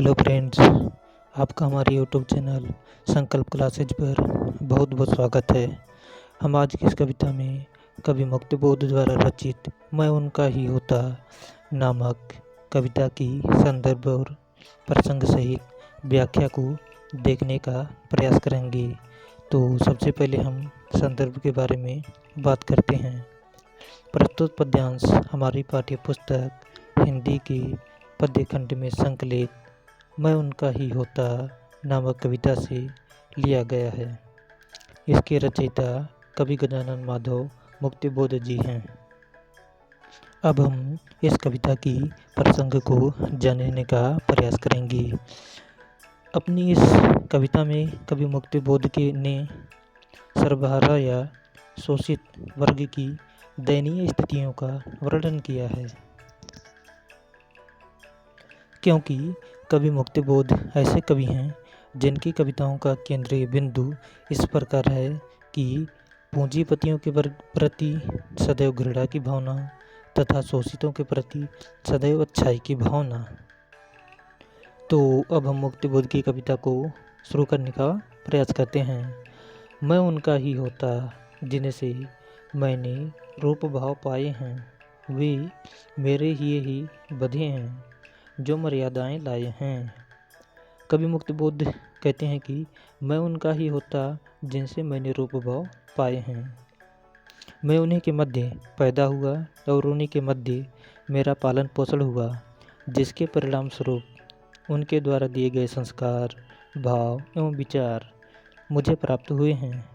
Hello friends, आपका हमारे YouTube channel संकल्प क्लासेज पर बहुत बहुत स्वागत है। हम आज की इस कविता में कवि मुक्तिबोध द्वारा रचित मैं उनका ही होता नामक कविता की संदर्भ और प्रसंग सहित व्याख्या को देखने का प्रयास करेंगे। तो सबसे पहले हम संदर्भ के बारे में बात करते हैं। प्रस्तुत पद्यांश हमारी पाठ्य पुस्तक हिंदी के पद्य खंड में संकलित मैं उनका ही होता नामक कविता से लिया गया है। इसके रचयिता कवि गजानन माधव मुक्तिबोध जी हैं। अब हम इस कविता की प्रसंग को जानने का प्रयास करेंगे। अपनी इस कविता में कवि मुक्तिबोध के ने सर्वहारा या शोषित वर्ग की दयनीय स्थितियों का वर्णन किया है, क्योंकि कवि मुक्तिबोध ऐसे कवि हैं जिनकी कविताओं का केंद्रीय बिंदु इस प्रकार है कि पूंजीपतियों के प्रति सदैव घृणा की भावना तथा शोषितों के प्रति सदैव अच्छाई की भावना। तो अब हम मुक्तिबोध की कविता को शुरू करने का प्रयास करते हैं। मैं उनका ही होता जिनसे मैंने रूप भाव पाए हैं, वे मेरे ही बधे हैं जो मर्यादाएं लाए हैं। कवि मुक्तिबोध कहते हैं कि मैं उनका ही होता जिनसे मैंने रूप भाव पाए हैं। मैं उन्हीं के मध्य पैदा हुआ और उन्हीं के मध्य मेरा पालन पोषण हुआ, जिसके परिणाम स्वरूप उनके द्वारा दिए गए संस्कार, भाव एवं विचार मुझे प्राप्त हुए हैं।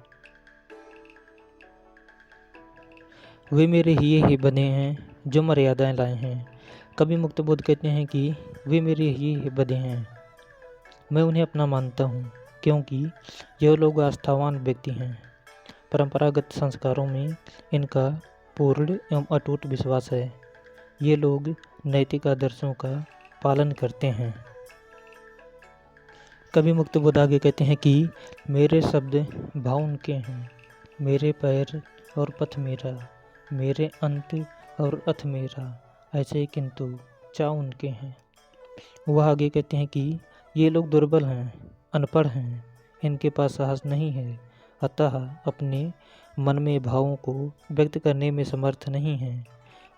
वे मेरे ही बने हैं जो मर्यादाएं लाए हैं। कवि मुक्तिबोध कहते हैं कि वे मेरे ही बधे हैं। मैं उन्हें अपना मानता हूँ क्योंकि यह लोग आस्थावान व्यक्ति हैं। परंपरागत संस्कारों में इनका पूर्ण एवं अटूट विश्वास है। ये लोग नैतिक आदर्शों का पालन करते हैं। कवि मुक्तिबोध आगे कहते हैं कि मेरे शब्द भाव उनके हैं, मेरे पैर और पथ मेरा, मेरे अंत और अथ मेरा, ऐसे किंतु चा उनके हैं। वह आगे कहते हैं कि ये लोग दुर्बल हैं, अनपढ़ हैं, इनके पास साहस नहीं है, अतः अपने मन में भावों को व्यक्त करने में समर्थ नहीं हैं।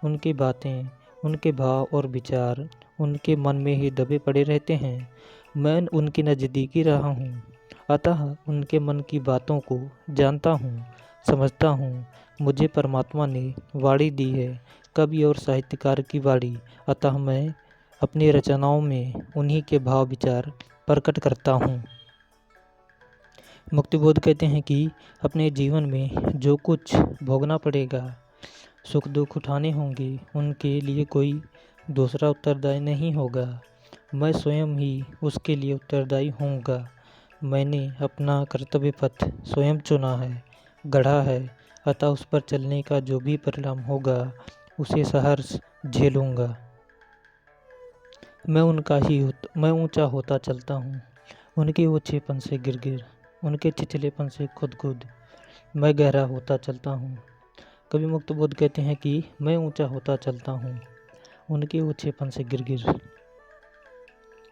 उनकी बातें, उनके भाव और विचार उनके मन में ही दबे पड़े रहते हैं। मैं उनकी नज़दीकी रहा हूँ, अतः उनके मन की बातों को जानता हूँ, समझता हूँ। मुझे परमात्मा ने वाणी दी है, कवि और साहित्यकार की वाणी, अतः मैं अपनी रचनाओं में उन्हीं के भाव विचार प्रकट करता हूँ। मुक्तिबोध कहते हैं कि अपने जीवन में जो कुछ भोगना पड़ेगा, सुख दुख उठाने होंगे, उनके लिए कोई दूसरा उत्तरदायी नहीं होगा। मैं स्वयं ही उसके लिए उत्तरदायी होऊंगा। मैंने अपना कर्तव्य पथ स्वयं चुना है, गढ़ा है, अतः उस पर चलने का जो भी परिणाम होगा उसे सहर्ष झेलूंगा। मैं ऊंचा होता चलता हूँ, उनके ऊंचेपन से गिर उनके छिछलेपन से खुद मैं गहरा होता चलता हूँ। कवि मुक्तिबोध कहते हैं कि मैं ऊंचा होता चलता हूँ, उनके ऊंचेपन से गिर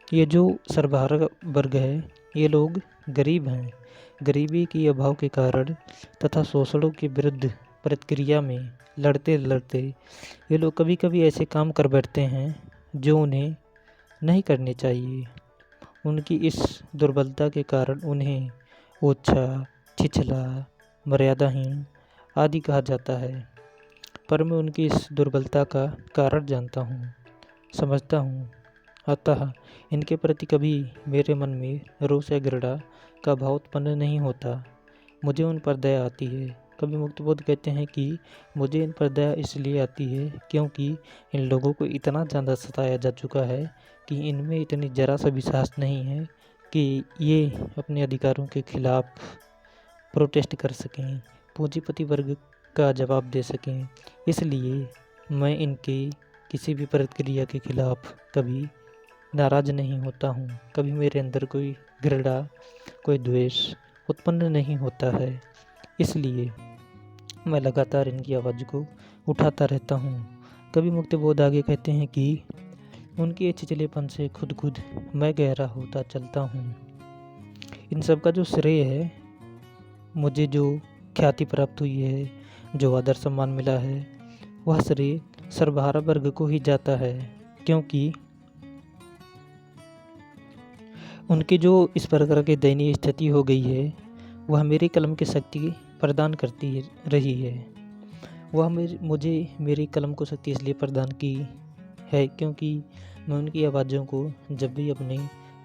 ये जो सर्वहारा वर्ग है, ये लोग गरीब हैं। गरीबी की अभाव के कारण तथा शोषणों के विरुद्ध प्रतिक्रिया में लड़ते लड़ते ये लोग कभी कभी ऐसे काम कर बैठते हैं जो उन्हें नहीं करने चाहिए। उनकी इस दुर्बलता के कारण उन्हें ओछा, छिछला, मर्यादाहीन आदि कहा जाता है। पर मैं उनकी इस दुर्बलता का कारण जानता हूँ, समझता हूँ, अतः इनके प्रति कभी मेरे मन में रोष या घृणा का भाव उत्पन्न नहीं होता। मुझे उन पर दया आती है। कवि मुक्तिबोध कहते हैं कि मुझे इन पर दया इसलिए आती है क्योंकि इन लोगों को इतना ज़्यादा सताया जा चुका है कि इनमें इतनी जरा सा भी साहस नहीं है कि ये अपने अधिकारों के खिलाफ प्रोटेस्ट कर सकें, पूंजीपति वर्ग का जवाब दे सकें। इसलिए मैं इनके किसी भी प्रतिक्रिया के खिलाफ कभी नाराज़ नहीं होता हूँ। कभी मेरे अंदर कोई घृणा, कोई द्वेष उत्पन्न नहीं होता है। इसलिए मैं लगातार इनकी आवाज़ को उठाता रहता हूँ। कवि मुक्तिबोध आगे कहते हैं कि उनके छिछलेपन से खुद खुद मैं गहरा होता चलता हूँ। इन सब का जो श्रेय है, मुझे जो ख्याति प्राप्त हुई है, जो आदर सम्मान मिला है, वह श्रेय सर्वहारा वर्ग को ही जाता है, क्योंकि उनकी जो इस प्रकार की दयनीय स्थिति हो गई है, वह मेरी कलम की शक्ति प्रदान करती रही है। वह मुझे मेरी कलम को शक्ति इसलिए प्रदान की है क्योंकि मैं उनकी आवाज़ों को जब भी अपनी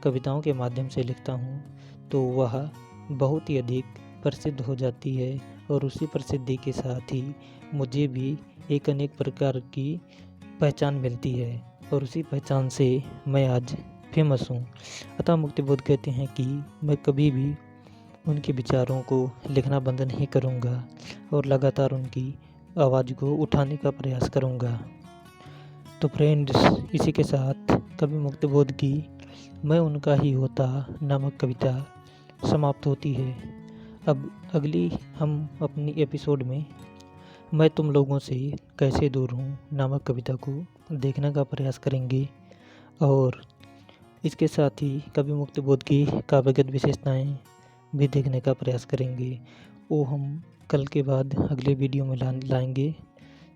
कविताओं के माध्यम से लिखता हूँ तो वह बहुत ही अधिक प्रसिद्ध हो जाती है, और उसी प्रसिद्धि के साथ ही मुझे भी एक अनेक प्रकार की पहचान मिलती है, और उसी पहचान से मैं आज फेमस हूँ। अतः मुक्तिबोध कहते हैं कि मैं कभी भी उनके विचारों को लिखना बंद नहीं करूँगा और लगातार उनकी आवाज़ को उठाने का प्रयास करूँगा। तो फ्रेंड्स, इसी के साथ कवि मुक्तिबोध की मैं उनका ही होता नामक कविता समाप्त होती है। अब अगली हम अपनी एपिसोड में मैं तुम लोगों से कैसे दूर हूँ नामक कविता को देखने का प्रयास करेंगे, और इसके साथ ही कवि मुक्तिबोध की काव्यगत विशेषताएं भी देखने का प्रयास करेंगे। वो हम कल के बाद अगले वीडियो में लाएंगे।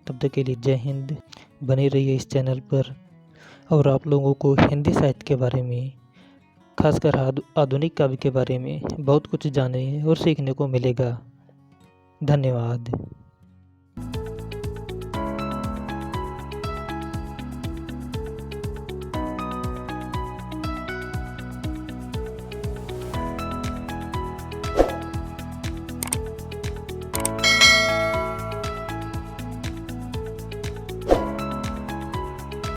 तब तक के लिए जय हिंद। बने रहिए इस चैनल पर, और आप लोगों को हिंदी साहित्य के बारे में, खासकर आधुनिक काव्य के बारे में बहुत कुछ जानने और सीखने को मिलेगा। धन्यवाद।